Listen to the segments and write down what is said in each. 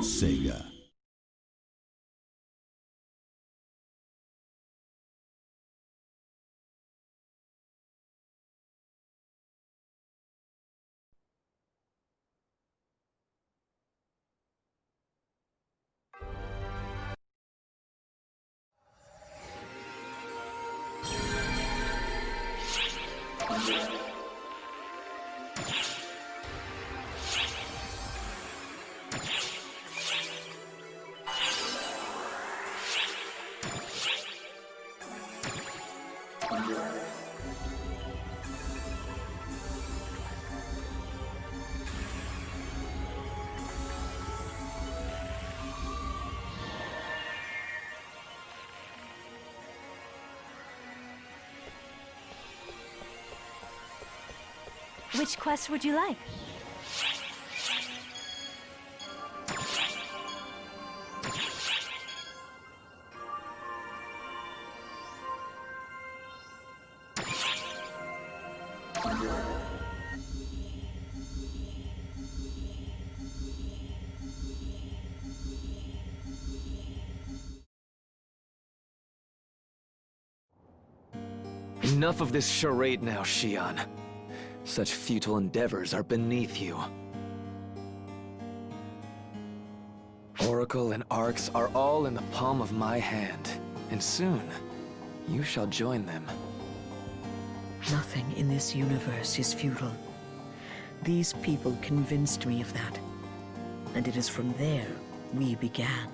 Sega. Which quest would you like? Enough of this charade now, Xion. Such futile endeavors are beneath you. Oracle and Arcs are all in the palm of my hand, and soon, you shall join them. Nothing in this universe is futile. These people convinced me of that. And it is from there we began.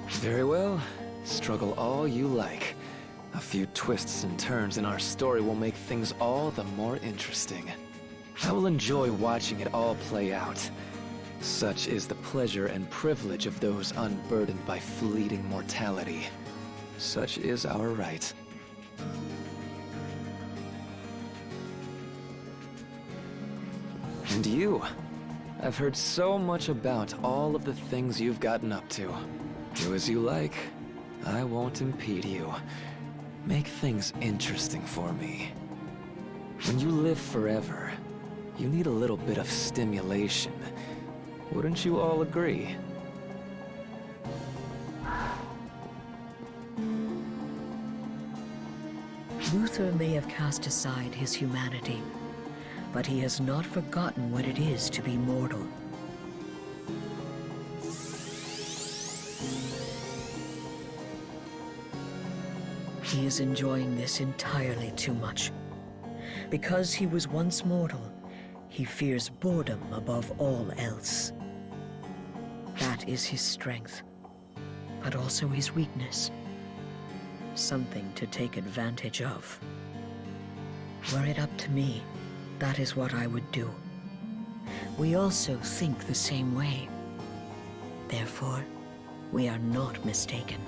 Very well. Struggle all you like. A few twists and turns in our story will make things all the more interesting. I will enjoy watching it all play out. Such is the pleasure and privilege of those unburdened by fleeting mortality. Such is our right. And you? I've heard so much about all of the things you've gotten up to. Do as you like. I won't impede you. Make things interesting for me. When you live forever, you need a little bit of stimulation. Wouldn't you all agree? Luther may have cast aside his humanity, but he has not forgotten what it is to be mortal. He is enjoying this entirely too much. Because he was once mortal, he fears boredom above all else. That is his strength, but also his weakness. Something to take advantage of. Were it up to me, that is what I would do. We also think the same way. Therefore, we are not mistaken.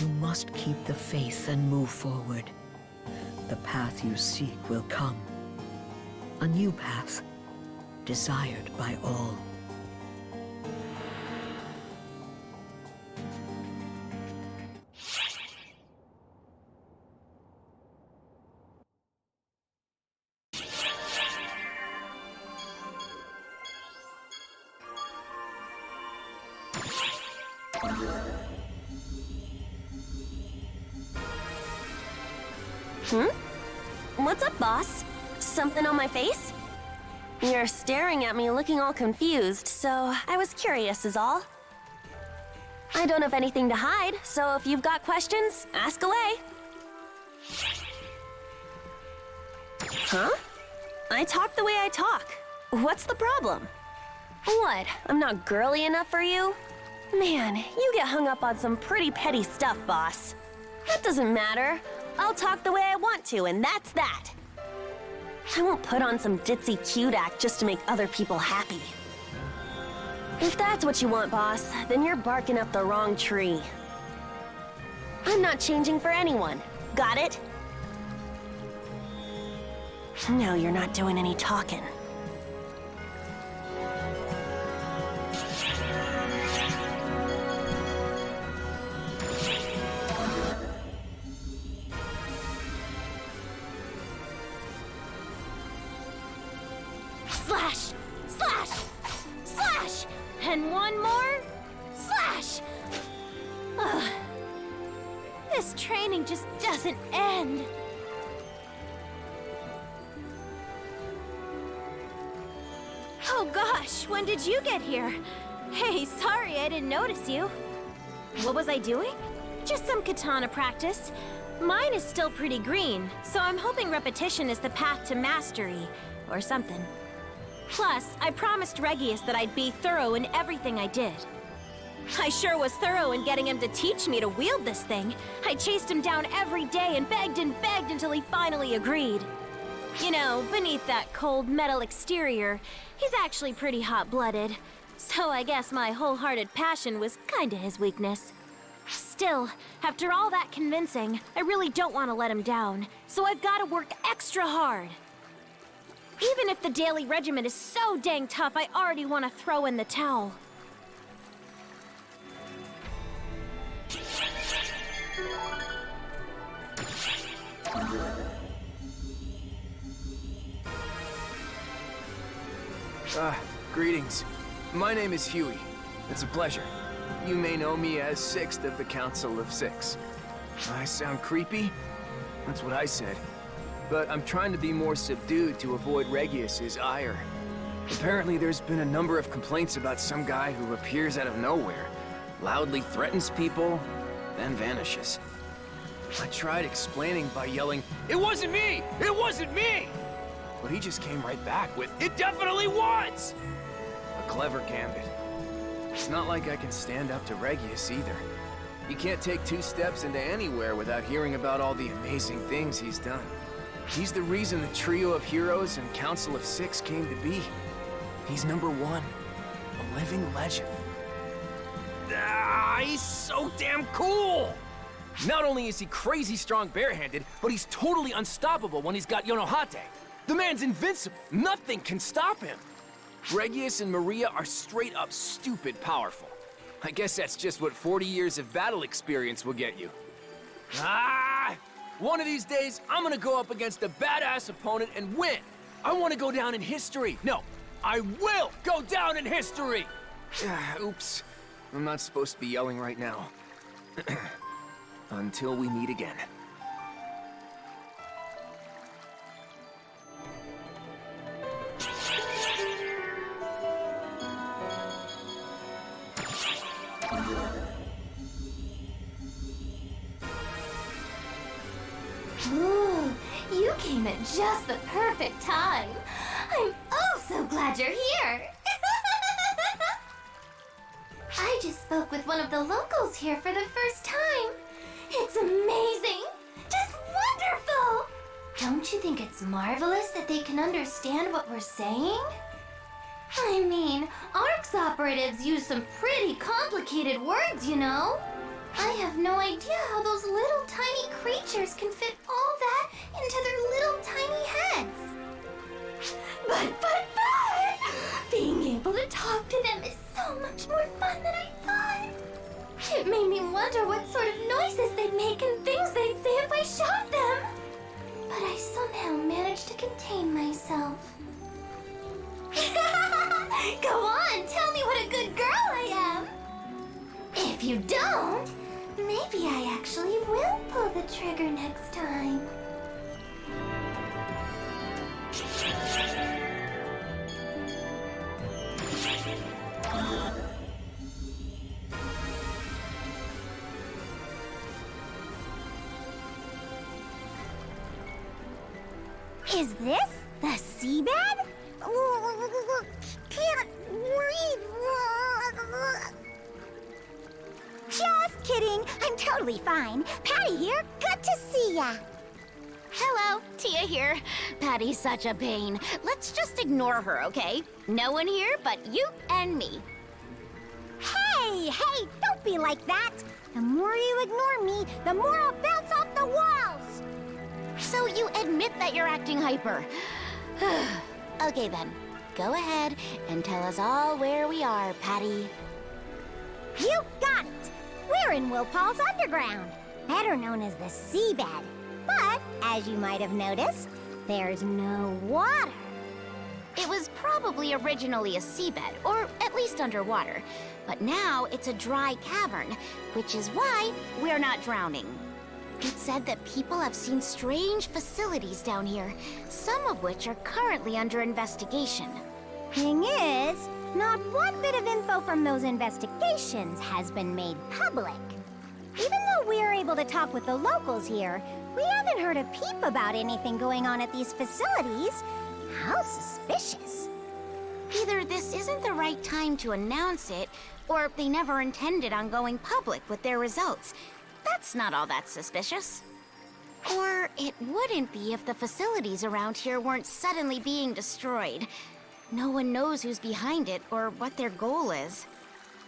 You must keep the faith and move forward. The path you seek will come. A new path, desired by all. What's up, boss? Something on my face? You're staring at me looking all confused, so I was curious is all. I don't have anything to hide, so if you've got questions, ask away. Huh? I talk the way I talk. What's the problem? What, I'm not girly enough for you? Man, you get hung up on some pretty petty stuff, boss. That doesn't matter. I'll talk the way I want to, and that's that. I won't put on some ditzy cute act just to make other people happy. If that's what you want, boss, then you're barking up the wrong tree. I'm not changing for anyone. Got it? Now you're not doing any talking. Slash! Slash! Slash! And one more. Slash! Ugh. This training just doesn't end. Oh gosh, when did you get here? Hey, sorry I didn't notice you. What was I doing? Just some katana practice. Mine is still pretty green, so I'm hoping repetition is the path to mastery, or something. Plus, I promised Regius that I'd be thorough in everything I did. I sure was thorough in getting him to teach me to wield this thing. I chased him down every day and begged until he finally agreed. You know, beneath that cold metal exterior, he's actually pretty hot-blooded. So I guess my wholehearted passion was kinda his weakness. Still, after all that convincing, I really don't want to let him down, so I've got to work extra hard. Even if the daily regimen is so dang tough, I already want to throw in the towel. Greetings. My name is Huey. It's a pleasure. You may know me as Sixth of the Council of Six. I sound creepy? That's what I said. But I'm trying to be more subdued to avoid Regius's ire. Apparently there's been a number of complaints about some guy who appears out of nowhere, loudly threatens people, then vanishes. I tried explaining by yelling, "It wasn't me! It wasn't me!" But he just came right back with, "It definitely was!" A clever gambit. It's not like I can stand up to Regius either. You can't take 2 steps into anywhere without hearing about all the amazing things he's done. He's the reason the trio of heroes and Council of Six came to be. He's number 1, a living legend. He's so damn cool! Not only is he crazy strong barehanded, but he's totally unstoppable when he's got Yonohate. The man's invincible. Nothing can stop him. Regius and Maria are straight up stupid powerful. I guess that's just what 40 years of battle experience will get you. One of these days, I'm gonna go up against a badass opponent and win. I want to go down in history. No, I will go down in history! Oops. I'm not supposed to be yelling right now. Until we meet again. Ooh, you came at just the perfect time. I'm oh so glad you're here. I just spoke with one of the locals here for the first time. It's amazing. Just wonderful. Don't you think it's marvelous that they can understand what we're saying? I mean, ARC's operatives use some pretty complicated words, you know. I have no idea how those little tiny creatures can fit all that into their little tiny heads. But, being able to talk to them is so much more fun than I thought. It made me wonder what sort of noises they'd make and things they'd say if I shot them. But I somehow managed to contain myself. Go on, tell me what a good girl I am. If you don't, maybe I actually will pull the trigger next time. Is this the seabed? Can't breathe. Just kidding. I'm totally fine. Patty here. Good to see ya. Hello, Tia here. Patty's such a pain. Let's just ignore her, okay? No one here but you and me. Hey, don't be like that. The more you ignore me, the more I'll bounce off the walls. So you admit that you're acting hyper. Okay then, go ahead and tell us all where we are, Patty. You got it. We're in Willpaw's Underground, better known as the seabed. But, as you might have noticed, there's no water. It It was probably originally a seabed, or at least underwater. But now it's a dry cavern, which is why we're not drowning. It's said that people have seen strange facilities down here, some of which are currently under investigation. Thing is, not one bit of info from those investigations has been made public. Even though we're able to talk with the locals here, we haven't heard a peep about anything going on at these facilities. How suspicious. Either this isn't the right time to announce it, or they never intended on going public with their results. That's not all that suspicious. Or it wouldn't be if the facilities around here weren't suddenly being destroyed. No one knows who's behind it or what their goal is.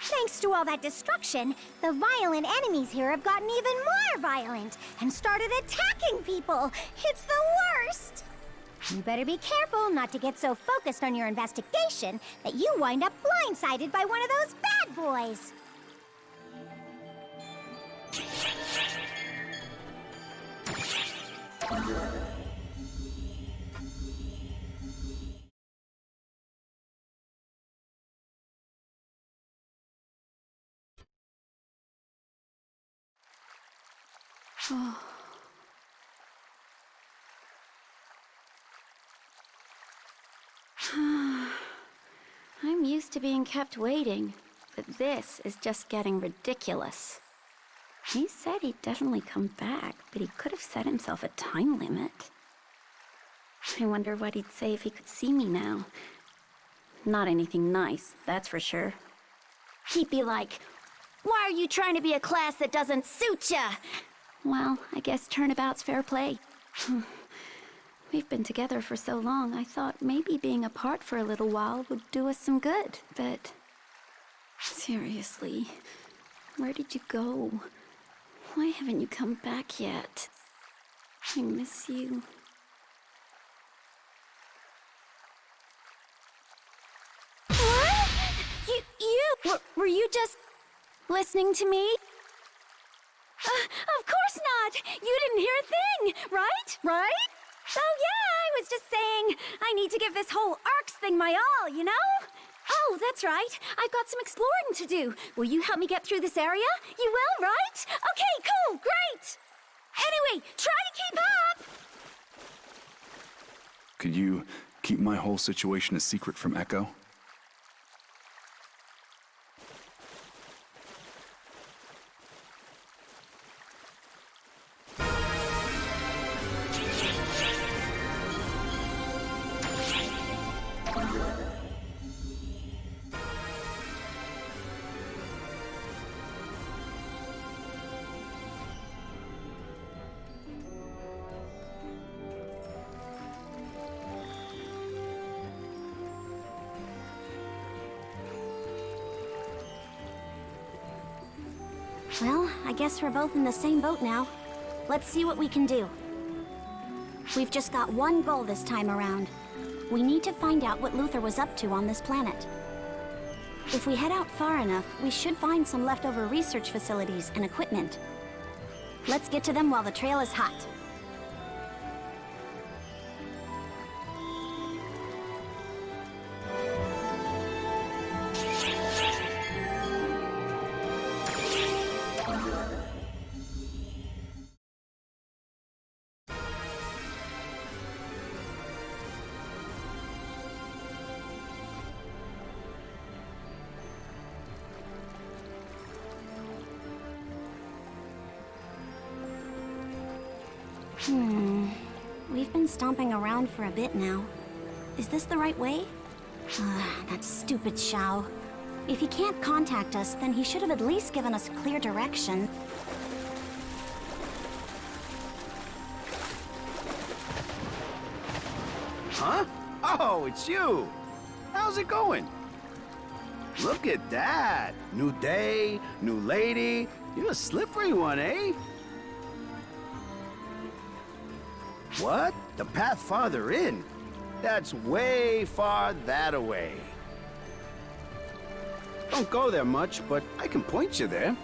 Thanks to all that destruction, the violent enemies here have gotten even more violent and started attacking people. It's the worst. You better be careful not to get so focused on your investigation that you wind up blindsided by one of those bad boys. I'm used to being kept waiting, but this is just getting ridiculous. He said he'd definitely come back, but he could have set himself a time limit. I wonder what he'd say if he could see me now. Not anything nice, that's for sure. He'd be like, "Why are you trying to be a class that doesn't suit ya?" Well, I guess turnabout's fair play. We've been together for so long, I thought maybe being apart for a little while would do us some good, but... Seriously, where did you go? Why haven't you come back yet? I miss you. What? Were you just listening to me? Of course not! You didn't hear a thing, right? Right? So yeah, I was just saying, I need to give this whole ARCS thing my all, you know? Oh, that's right. I've got some exploring to do. Will you help me get through this area? You will, right? Okay, cool, great! Anyway, try to keep up! Could you keep my whole situation a secret from Echo? Well, I guess we're both in the same boat now. Let's see what we can do. We've just got one goal this time around. We need to find out what Luther was up to on this planet. If we head out far enough, we should find some leftover research facilities and equipment. Let's get to them while the trail is hot. We've been stomping around for a bit now. Is this the right way? That stupid Shao. If he can't contact us, then he should have at least given us clear direction. Huh? Oh, it's you! How's it going? Look at that! New day, new lady. You're a slippery one, eh? What? The path farther in? That's way far that away. Don't go there much, but I can point you there.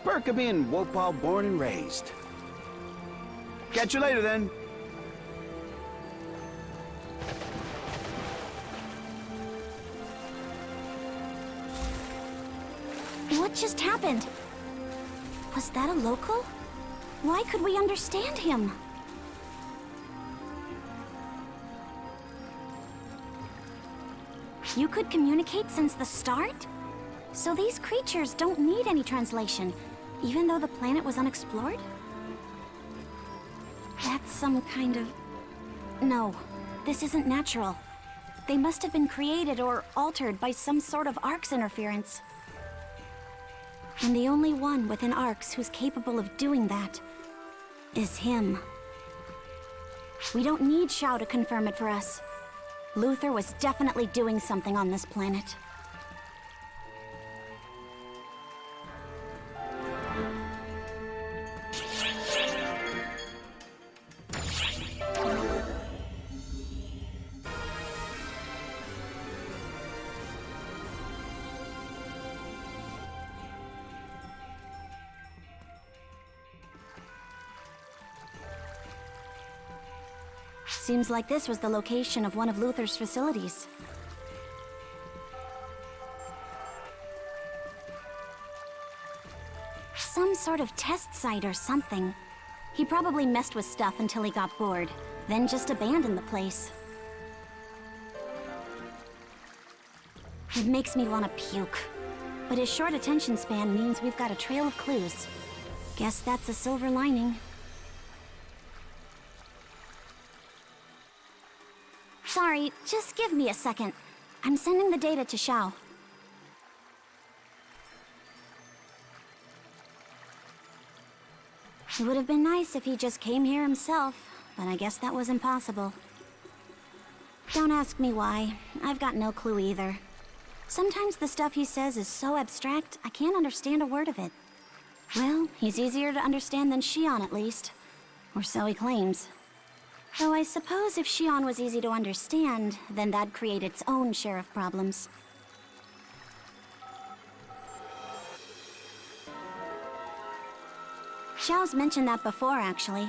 Perk of being Wopal born and raised. Catch you later, then. What just happened? Was that a local? Why could we understand him? You could communicate since the start? So these creatures don't need any translation, even though the planet was unexplored? That's some kind of... No, this isn't natural. They must have been created or altered by some sort of Ark's interference. And the only one within Arcs who's capable of doing that is him. We don't need Xiao to confirm it for us. Luther was definitely doing something on this planet. Seems like this was the location of one of Luther's facilities. Some sort of test site or something. He probably messed with stuff until he got bored, then just abandoned the place. It makes me want to puke. But his short attention span means we've got a trail of clues. Guess that's a silver lining. Sorry, just give me a second. I'm sending the data to Xiao. It would have been nice if he just came here himself, but I guess that was impossible. Don't ask me why. I've got no clue either. Sometimes the stuff he says is so abstract, I can't understand a word of it. Well, he's easier to understand than Xion at least. Or so he claims. Though I suppose if Xion was easy to understand, then that'd create its own share of problems. Xiao's mentioned that before, actually.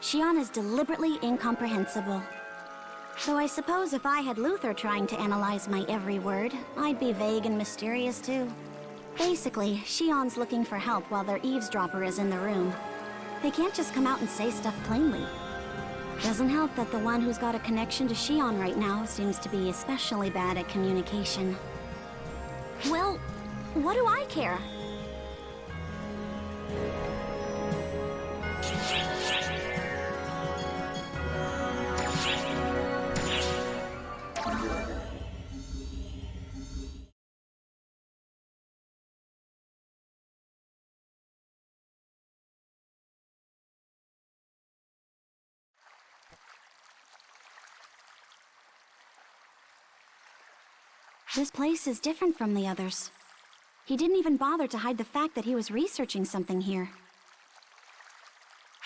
Xion is deliberately incomprehensible. Though I suppose if I had Luther trying to analyze my every word, I'd be vague and mysterious too. Basically, Xion's looking for help while their eavesdropper is in the room. They can't just come out and say stuff plainly. Doesn't help that the one who's got a connection to Xion right now seems to be especially bad at communication. Well, what do I care? This place is different from the others. He didn't even bother to hide the fact that he was researching something here.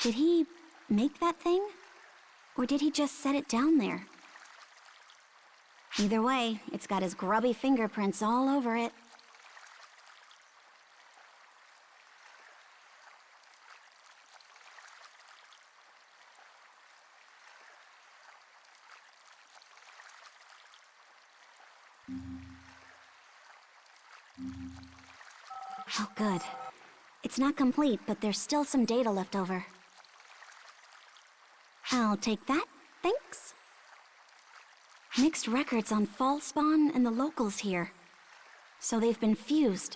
Did he make that thing? Or did he just set it down there? Either way, it's got his grubby fingerprints all over it. Oh, good. It's not complete, but there's still some data left over. I'll take that, thanks. Mixed records on Fall Spawn and the locals here. So they've been fused.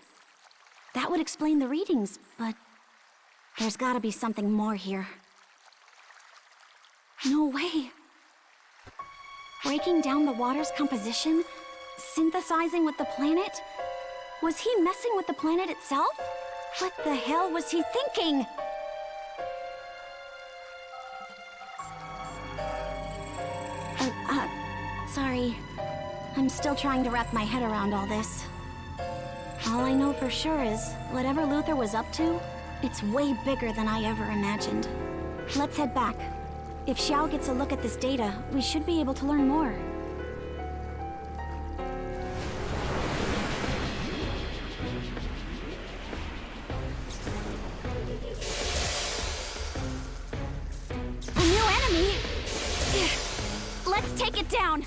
That would explain the readings, but there's gotta be something more here. No way. Breaking down the water's composition? Synthesizing with the planet? Was he messing with the planet itself? What the hell was he thinking? Sorry. I'm still trying to wrap my head around all this. All I know for sure is, whatever Luther was up to, it's way bigger than I ever imagined. Let's head back. If Xiao gets a look at this data, we should be able to learn more. A new enemy? Let's take it down!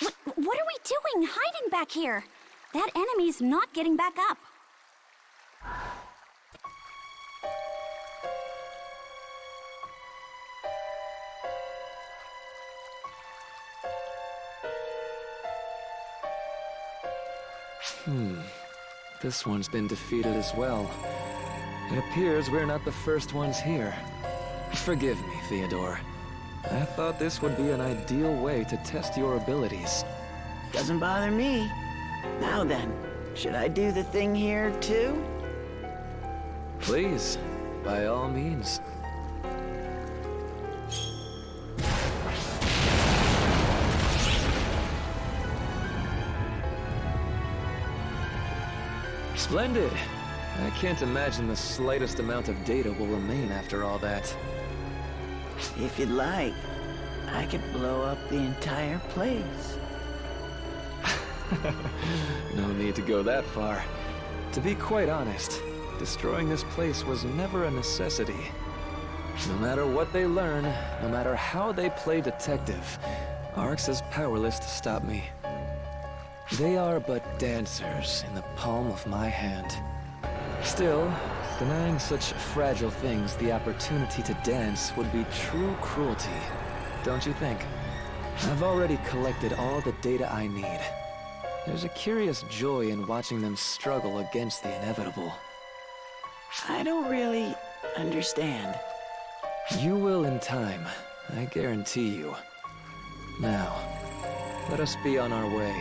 What are we doing hiding back here? That enemy's not getting back up. This one's been defeated as well. It appears we're not the first ones here. Forgive me, Theodore. I thought this would be an ideal way to test your abilities. Doesn't bother me. Now then, should I do the thing here too? Please, by all means. Splendid. I can't imagine the slightest amount of data will remain after all that. If you'd like, I could blow up the entire place. No need to go that far. To be quite honest, destroying this place was never a necessity. No matter what they learn, no matter how they play detective, Arx is powerless to stop me. They are but dancers in the palm of my hand. Still, denying such fragile things the opportunity to dance would be true cruelty, don't you think? I've already collected all the data I need. There's a curious joy in watching them struggle against the inevitable. I don't really understand. You will in time, I guarantee you. Now, let us be on our way.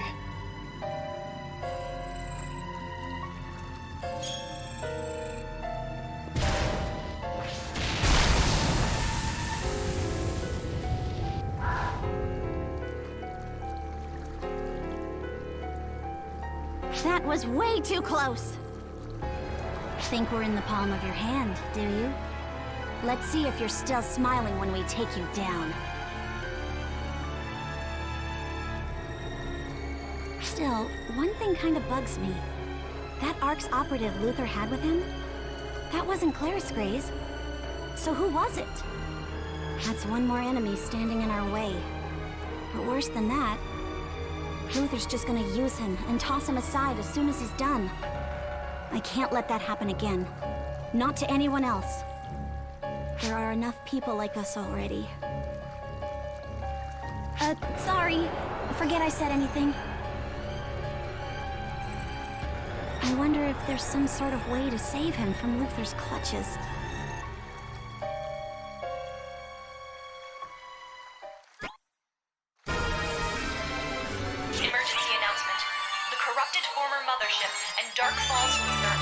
That was way too close. Think we're in the palm of your hand, do you? Let's see if you're still smiling when we take you down. Still, one thing kind of bugs me. That Arx operative Luther had with him? That wasn't Claris Grays. So who was it? That's one more enemy standing in our way. But worse than that, Luther's just gonna use him and toss him aside as soon as he's done. I can't let that happen again. Not to anyone else. There are enough people like us already. Sorry. Forget I said anything. I wonder if there's some sort of way to save him from Luther's clutches. Emergency announcement. The corrupted former mothership and Dark Falls Lunar